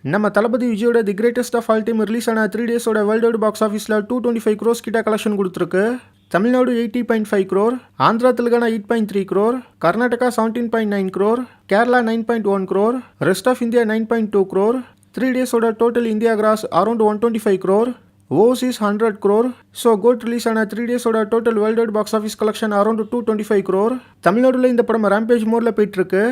நம்ம தளபதி விஜயோட the greatest of all time release ஆன 3 டேஸோட வேர்ல்டு வைட் பாக்ஸ் ஆஃபீஸில் 225 crores கிட்ட கலெக்ஷன் கொடுத்துருக்கு. Tamil Nadu 80.5 crore, Andhra Telangana 8.3 crore, Karnataka 17.9 crore, Kerala 9.1 crore, rest of India 9.2 crore. 3 டேஸோட total India gross around 125 crore, overseas 100 crore. So GOAT release ஆன 3 டேஸோட total worldwide box office collection around 225 crore. தமிழ்நாடுல இந்த படம் rampage மோடில் போயிட்டு இருக்கு.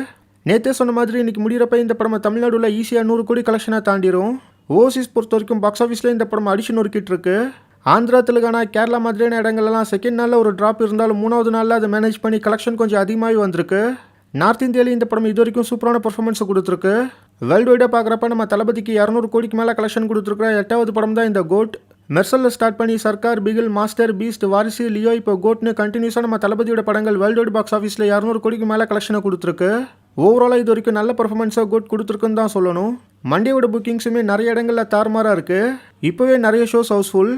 நேற்றே சொன்ன மாதிரி இன்னைக்கு முடிகிறப்ப இந்த படம் தமிழ்நாடுல ஈஸியாக 100 கோடி கலெக்ஷனாக தாண்டிடும். ஓவர்சீஸ் பொறுத்த வரைக்கும் பாக்ஸ் ஆஃபீஸில் இந்த படம் அடிஷன் ஒர்க்கிட்டு இருக்கு. ஆந்திரா தெலுங்கானா கேரளா மாதிரியான இடங்கள்லாம் செகண்ட் நாளில் ஒரு ட்ராப் இருந்தாலும் 3வது நாளில் அதை மேனேஜ் பண்ணி கலெக்ஷன் கொஞ்சம் அதிகமாகவே வந்திருக்கு. நார்த் இந்தியாவில் இந்த படம் இது வரைக்கும் சூப்பரான பர்ஃபார்மன்ஸை கொடுத்துருக்கு. வேர்ல்டு வைடாக பார்க்குறப்ப நம்ம தளபதிக்கு 200 கோடிக்கு மேலே கலெக்ஷன் கொடுத்துருக்குற 8வது படம் தான் இந்த கோட். மெர்சலில் ஸ்டார்ட் பண்ணி சர்க்கார், பிகில், மாஸ்டர், பீஸ்ட், வாரிசு, லியோ, இப்போ கோட்னு கண்டினியூஸாக நம்ம தளபதியோட படங்கள் வேர்ல்டு வைட் பாக்ஸ் ஆஃபீஸில் 200 கோடிக்கு மேலே கலெக்ஷனை கொடுத்துருக்கு. ஓவராலாக இது வரைக்கும் நல்ல பர்ஃபார்மன்ஸாக கோட் கொடுத்துருக்குன்னு தான் சொல்லணும். மண்டேவோட புக்கிங்ஸுமே நிறைய இடங்களில் தாறுமாறாக இருக்குது. இப்போவே நிறைய ஷோஸ் ஹவுஸ்ஃபுல்.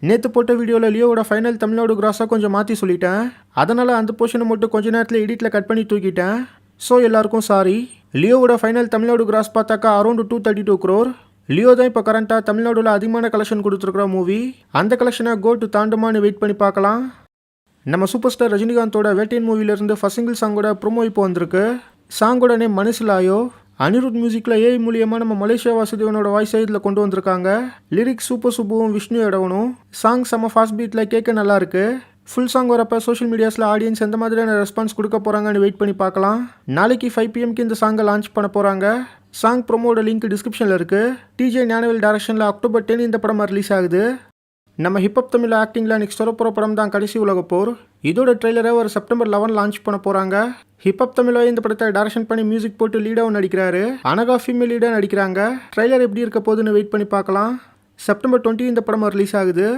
நேற்று போட்ட வீடியோவில் லியோவோட ஃபைனல் தமிழ்நாடு கிராஸாக கொஞ்சம் மாற்றி சொல்லிட்டேன். அதனால் அந்த போர்ஷனை மட்டும் கொஞ்ச நேரத்தில் எடிட்டில் கட் பண்ணி தூக்கிட்டேன். ஸோ எல்லாருக்கும் சாரி. லியோவோட ஃபைனல் தமிழ்நாடு கிராஸ் பார்த்தாக்கா அரௌண்ட் 232 crore. லியோ தான் இப்போ கரண்ட்டாக தமிழ்நாடுல அதிகமான கலெக்ஷன் கொடுத்துருக்குற மூவி. அந்த கலெக்ஷனை கோட் தாண்டுமான்னு வெயிட் பண்ணி பார்க்கலாம். நம்ம சூப்பர் ஸ்டார் ரஜினிகாந்தோட வேட்டையன் மூவிலேருந்து ஃபர்ஸ்ட் சிங்கிள் சாங்கோட ப்ரோமோ இப்போ வந்திருக்கு. சாங்கோட நேம் மனசிலாயோ. அனிருத் மியூசிக்கில் ஏஐ மூலியமாக நம்ம மலேசியா வாசுதேவனோட வாய்ஸ் இதில் கொண்டு வந்திருக்காங்க. லிரிக்ஸ் சூப்பர் சுப்புவும் விஷ்ணு இடவனும். சாங் செம்ம ஃபாஸ்ட் பீட்டில் கேட்க நல்லா இருக்கு. ஃபுல் சாங் வரப்போ சோஷியல் மீடியாஸில் ஆடியன்ஸ் எந்த மாதிரியான ரெஸ்பான்ஸ் கொடுக்க போகிறாங்கன்னு வெயிட் பண்ணி பார்க்கலாம். நாளைக்கு 5 PM இந்த சாங்கை லான்ச் பண்ண போகிறாங்க. சாங் ப்ரோமோட லிங்க் டிஸ்கிரிப்ஷனில் இருக்குது. டிஜே ஞானவேல் டைரக்ஷனில் October 10 இந்த படம் ரிலீஸ் ஆகுது. நம்ம ஹிப்ஹப் தமிழ் ஆக்டிங்கில் நெக்ஸ்ட் வரப்போகிற படம் தான் கடைசி உலக போர். இதோட ட்ரெய்லரை ஒரு September 11 லான்ச் பண்ண போகிறாங்க. ஹிப்ஹப் தமிழோ இந்த படத்தை டைரக்ஷன் பண்ணி மியூசிக் போட்டு லீடாகவும் நடிக்கிறாரு. அனகா ஃபீமேல் லீடாக நடிக்கிறாங்க. ட்ரெய்லர் எப்படி இருக்க போகுதுன்னு வெயிட் பண்ணி பார்க்கலாம். September 20 இந்த படம் ரிலீஸ் ஆகுது.